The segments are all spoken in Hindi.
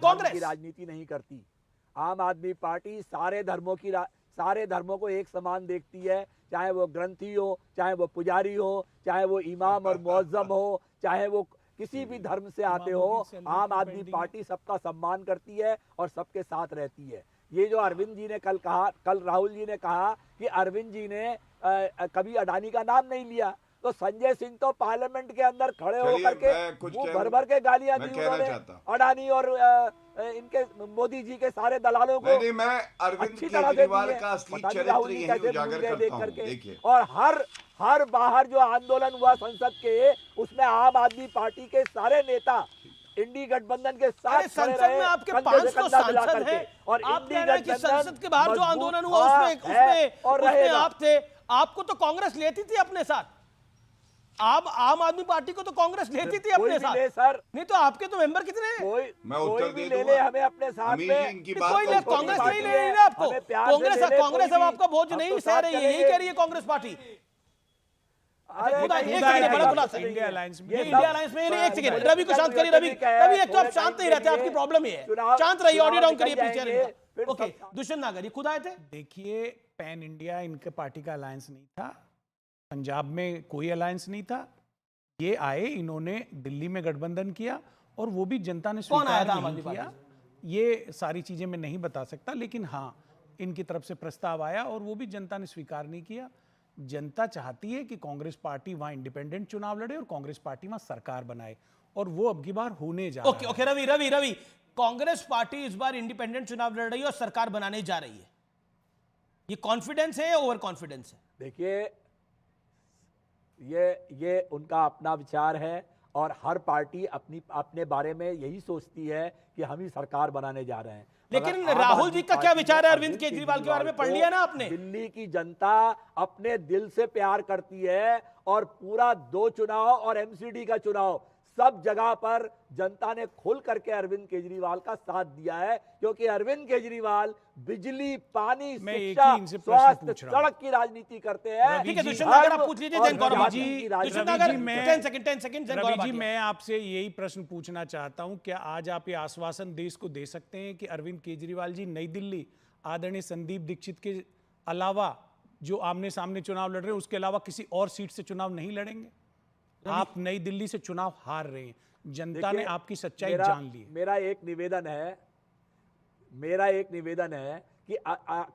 कांग्रेस की राजनीति नहीं करती। आम आदमी पार्टी सारे धर्मों को एक समान देखती है, चाहे वो ग्रंथी हो, चाहे वो पुजारी हो, चाहे वो इमाम और मुअज्जम हो, चाहे वो किसी भी धर्म से आते हो। आम आदमी पार्टी सबका सम्मान करती है और सबके साथ रहती है। ये जो अरविंद जी ने कल राहुल जी ने कहा कि अरविंद जी ने कभी अडानी का नाम नहीं लिया, तो संजय सिंह तो पार्लियामेंट के अंदर खड़े होकर के वो भर भर के गालियां दी उन्होंने अडानी और इनके मोदी जी के सारे दलालों को। नहीं, मैं अरविंद केजरीवाल का असली चरित्र यही उजागर करता हूं। देखिए, और हर बाहर जो आंदोलन हुआ संसद के, उसमें आम आदमी पार्टी के सारे नेता इंडी गठबंधन के साथ संसद में आपके 500 सांसद हैं और आप कह रहे हैं कि संसद के बाहर जो आंदोलन हुआ उसमें आप थे। आपको तो कांग्रेस लेती थी अपने साथ, आम आदमी पार्टी को तो कांग्रेस लेती थी अपने साथ सर। नहीं तो आपके तो मेंबर कितने हैं? मैं उत्तर दे ले ले हमें अपने साथ में। कोई ले, कांग्रेस नहीं ले रही है आपको। कांग्रेस अब आपका बोझ नहीं सह रही है, यही कह रही है कांग्रेस पार्टी। इंडिया अलायंस में एक सेकंड, रवि को शांत करिए। रवि एक तो आप शांत नहीं रहते, आपकी प्रॉब्लम ही है। शांत रहिए, ऑडियो डाउन करिए प्लीज। ओके, दुष्यंत नागर ये खुद आए थे। देखिए, पैन इंडिया इनके पार्टी का अलायंस नहीं था, पंजाब में कोई अलायंस नहीं था। ये आए, इन्होंने दिल्ली में गठबंधन किया और वो भी जनता ने स्वीकार नहीं किया। ये सारी चीजें मैं नहीं बता सकता, लेकिन हाँ, इनकी तरफ से प्रस्ताव आया और वो भी जनता ने स्वीकार नहीं किया। जनता चाहती है कि कांग्रेस पार्टी वहां इंडिपेंडेंट चुनाव लड़े और कांग्रेस पार्टी वहां सरकार बनाए, और वो अब की बार होने जा रहा है। ओके, रवि कांग्रेस पार्टी इस बार इंडिपेंडेंट चुनाव लड़ रही है और सरकार बनाने जा रही है, ये कॉन्फिडेंस है या ओवर कॉन्फिडेंस है? देखिए, ये उनका अपना विचार है और हर पार्टी अपने बारे में यही सोचती है कि हम ही सरकार बनाने जा रहे हैं। लेकिन राहुल जी का क्या विचार है अरविंद केजरीवाल के बारे में? पढ़ लिया ना आपने? दिल्ली की जनता अपने दिल से प्यार करती है और पूरा 2 चुनाव और एमसीडी का चुनाव सब जगह पर जनता ने खुल करके अरविंद केजरीवाल का साथ दिया है, क्योंकि अरविंद केजरीवाल बिजली, पानी, शिक्षा, स्वास्थ्य, सड़क की राजनीति करते हैं। ठीक है, दुष्यंत नागर आप पूछ लीजिए। रवि जी, मैं आपसे यही प्रश्न पूछना चाहता हूं, क्या आज आप ये आश्वासन देश को दे सकते हैं कि अरविंद केजरीवाल जी नई दिल्ली आदरणीय संदीप दीक्षित के अलावा जो आमने सामने चुनाव लड़ रहे हैं उसके अलावा किसी और सीट से चुनाव नहीं लड़ेंगे? आप नई दिल्ली से चुनाव हार रहे हैं, जनता ने आपकी सच्चाई जान ली। मेरा एक निवेदन है कि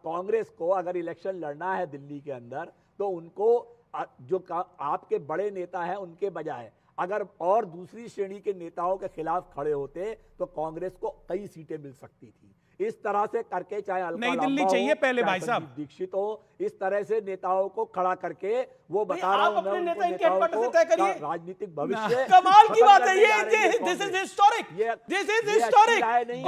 कांग्रेस को अगर इलेक्शन लड़ना है दिल्ली के अंदर, तो उनको जो आपके बड़े नेता हैं उनके बजाय अगर और दूसरी श्रेणी के नेताओं के खिलाफ खड़े होते तो कांग्रेस को कई सीटें मिल सकती थी। इस तरह से करके, चाहे नई दिल्ली चाहिए पहले भाई साहब, दीक्षित हो, इस तरह से नेताओं को खड़ा करके वो बता रहा हूं अपने नेता इनके हेडक्वार्टर से तय करिए राजनीतिक भविष्य। कमाल की बात है ये, this is historic.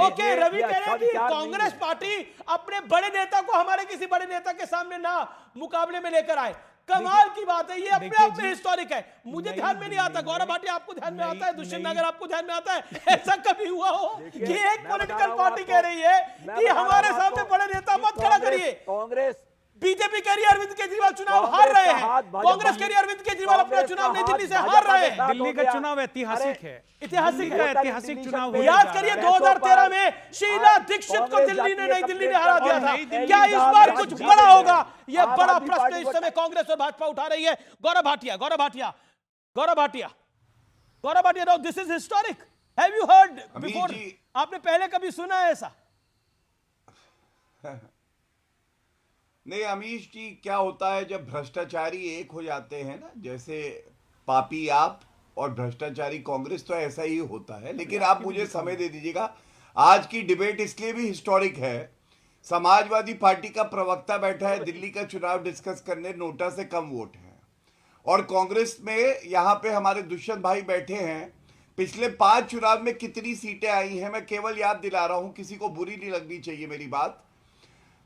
Okay, Ravi कह रहे हैं कि कांग्रेस पार्टी अपने बड़े नेता को हमारे किसी बड़े नेता के सामने ना मुकाबले में लेकर आए। कमाल की बात है, ये अपने आप में हिस्टोरिक है। मुझे ध्यान में नहीं आता, गौरव भाटिया आपको ध्यान में आता है, दुष्यंत नागर आपको ध्यान में आता है? ऐसा कभी हुआ हो कि एक पॉलिटिकल पार्टी कह रही है कि हमारे सामने बड़े नेता मत खड़ा करिए? कांग्रेस, बीजेपी कह रही है अरविंद केजरीवाल चुनाव हार रहे हैं, कांग्रेस कह रही है अरविंद केजरीवाल अपना चुनाव नई दिल्ली से हार रहे हैं। दिल्ली का चुनाव ऐतिहासिक है, ऐतिहासिक चुनाव। याद करिए 2013 में शीला दीक्षित को नई दिल्ली ने हरा दिया था। क्या इस बार कुछ बड़ा होगा? यह बड़ा प्रश्न इस समय कांग्रेस और भाजपा उठा रही है। Gaurav Bhatia, this is historic. Have you heard before? आपने पहले कभी सुना है ऐसा? नहीं अमीश जी, क्या होता है जब भ्रष्टाचारी एक हो जाते हैं ना, जैसे पापी आप और भ्रष्टाचारी कांग्रेस, तो ऐसा ही होता है। लेकिन आप मुझे समय दे दीजिएगा, आज की डिबेट इसलिए भी हिस्टोरिक है। समाजवादी पार्टी का प्रवक्ता बैठा है दिल्ली का चुनाव डिस्कस करने, नोटा से कम वोट हैं, और कांग्रेस में यहां पे हमारे दुष्यंत भाई बैठे हैं। पिछले 5 चुनाव में कितनी सीटें आई हैं, मैं केवल याद दिला रहा हूं, किसी को बुरी नहीं लगनी चाहिए मेरी बात।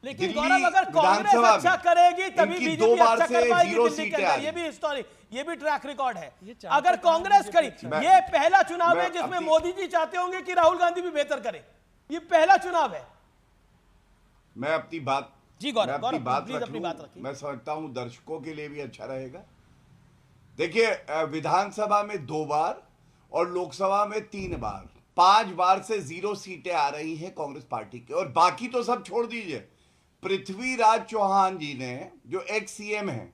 लेकिन गौरव, अगर कांग्रेस अच्छा करेगी तभी बीजेपी अच्छा कर पाएगी दिल्ली के अंदर। ये भी हिस्टोरिक, ये भी ट्रैक रिकॉर्ड है। अगर कांग्रेस करी, ये पहला चुनाव है जिसमें मोदी जी चाहते होंगे कि राहुल गांधी भी बेहतर करे। ये पहला चुनाव है। मैं अपनी बात जी गौरव, अपनी बात रखिए। मैं समझता हूं दर्शकों के लिए भी अच्छा रहेगा। देखिए, विधानसभा में 2 बार और लोकसभा में 3 बार 5 बार से 0 सीटें आ रही हैं कांग्रेस पार्टी के। और बाकी तो सब छोड़ दीजिए, पृथ्वीराज चौहान जी ने, जो एक्स सीएम हैं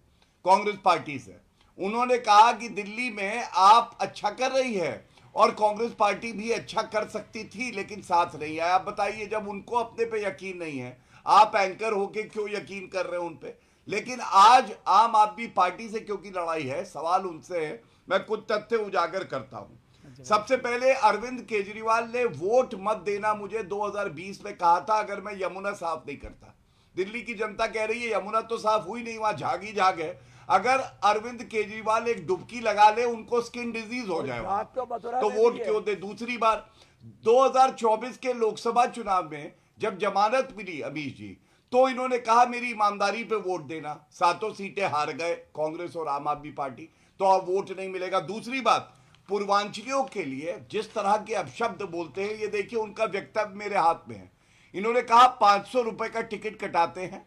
कांग्रेस पार्टी से, उन्होंने कहा कि दिल्ली में आप अच्छा कर रही है और कांग्रेस पार्टी भी अच्छा कर सकती थी, लेकिन साथ नहीं आया। आप बताइए, जब उनको अपने पे यकीन नहीं है, आप एंकर होके क्यों यकीन कर रहे हैं उन पे? लेकिन आज आम आदमी पार्टी से क्योंकि लड़ाई है, सवाल उनसे है। मैं कुछ तथ्य उजागर करता हूं। सबसे पहले अरविंद केजरीवाल ने वोट मत देना मुझे 2020 में कहा था अगर मैं यमुना साफ नहीं करता। दिल्ली की जनता कह रही है यमुना तो साफ हुई नहीं, वहां झाग ही झाग है। अगर अरविंद केजरीवाल एक डुबकी लगा ले, उनको स्किन डिजीज हो जाए वहां, तो वोट क्यों दे? दूसरी बार 2024 के लोकसभा चुनाव में जब जमानत मिली अमीश जी, तो इन्होंने कहा मेरी ईमानदारी पे वोट देना। 7 सीटें हार गए कांग्रेस और आम आदमी पार्टी, तो अब वोट नहीं मिलेगा। दूसरी बात, पूर्वांचलियों के लिए जिस तरह के अपशब्द बोलते हैं, ये देखिए उनका वक्तव्य मेरे हाथ में है। इन्होंने कहा 500 रुपए का टिकट कटाते हैं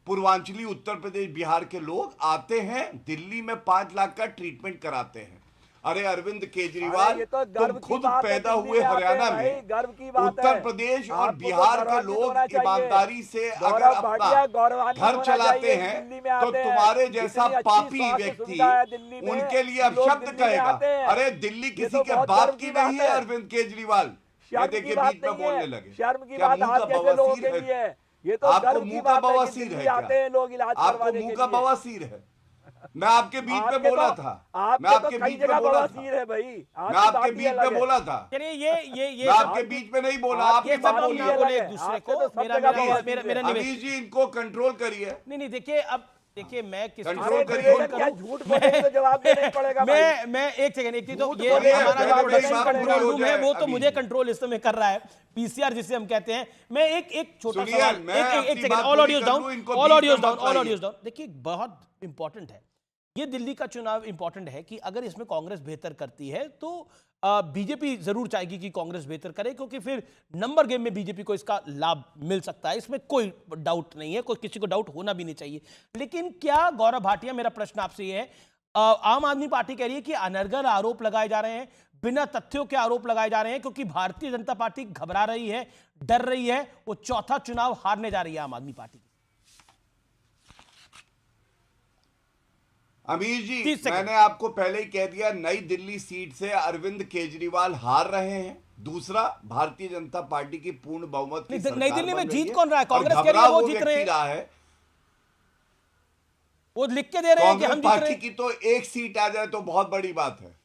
पूर्वांचली उत्तर प्रदेश बिहार के लोग, आते हैं दिल्ली में 5 लाख का ट्रीटमेंट कराते हैं। अरे अरविंद केजरीवाल, तो तुम खुद पैदा हुए हरियाणा में, गर्व की बात उत्तर प्रदेश और बिहार के लोग ईमानदारी से अगर अपना घर चलाते हैं, तो तुम्हारे जैसा पापी व्यक्ति उनके लिए अपशब्द कहेगा। अरे दिल्ली किसी के बाप की नहीं है अरविंद केजरीवाल। ये देखिए बीच में बोलने लगे, शर्म की क्या बात मुंह आप का जैसे लोगों बवासीर के लिए है? है। ये तो आपको गर्व की मुंह का बात है कि बवासीर है दिल्ली आते हैं लोग इलाज आपको करवाने मुंह के का लिए। बवासीर है? मैं आपके बीच में बोला था, मैं आपके बीच में बोला था, है भाई, मैं आपके बीच में बोला था। चलिए ये मैं आपके बीच में नहीं बोला, आप ये ही सब बात हम बोलिए। ना बोले एक दूसरे को। आपसे तो सब मेरा जगह मेरा बवासीर मेरा है। मेरा निवेदन, अमीश जी इनको कंट्रोल करिए। नहीं देखिए, अब देखिए मैं किस कंट्रोल अरे करिए। निवेदन क्या झूठ बोले तो जवाब देना ही पड़ेगा भाई। मैं एक सेकंड, एक चीज, तो झूठ ये बोलिए, हमारा पहले जो बड़ी प्रोडक्शन बात कंट्रोल पूरी हो रूम है जाए वो तो अभी। मुझे कंट्रोल इस समय कर रहा है, पीसीआर जिसे हम कहते हैं। मैं एक छोटा सुनिए, सवाल, मैं एक अपनी सेकंड, बात ऑल पूरी ऑडियोज कर डाउन, लूं, इनको ऑल बीच ऑडियोज में डाउन, मत ऑल लाइए। Audios down. देखिए बहुत इंपॉर्टेंट है ये दिल्ली का चुनाव, इंपॉर्टेंट है कि अगर इसमें कांग्रेस बेहतर करती है तो बीजेपी जरूर चाहेगी कि कांग्रेस बेहतर करे, क्योंकि फिर नंबर गेम में बीजेपी को इसका लाभ मिल सकता है, इसमें कोई डाउट नहीं है, कोई किसी को डाउट होना भी नहीं चाहिए। लेकिन क्या गौरव भाटिया, मेरा प्रश्न आपसे ये है, आम आदमी पार्टी कह रही है कि अनर्गल आरोप लगाए जा रहे हैं, बिना तथ्यों के आरोप लगाए जा रहे हैं, क्योंकि भारतीय जनता पार्टी घबरा रही है, डर रही है, वो चौथा चुनाव हारने जा रही है आम आदमी पार्टी। अमीर जी, 30 सेकंड। मैंने आपको पहले ही कह दिया, नई दिल्ली सीट से अरविंद केजरीवाल हार रहे हैं। दूसरा, भारतीय जनता पार्टी की पूर्ण बहुमत की सरकार नई दिल्ली में बन रही जीत कौन रहा है? और कांग्रेस कह रही है घबरा वो जीत रहे व्यक्ति हैं, रहा है। वो लिख के दे रहे हैं कि कांग्रेस हम जीत रहे पार्टी हैं। की तो एक सीट आ जाए तो बहुत बड़ी बात है।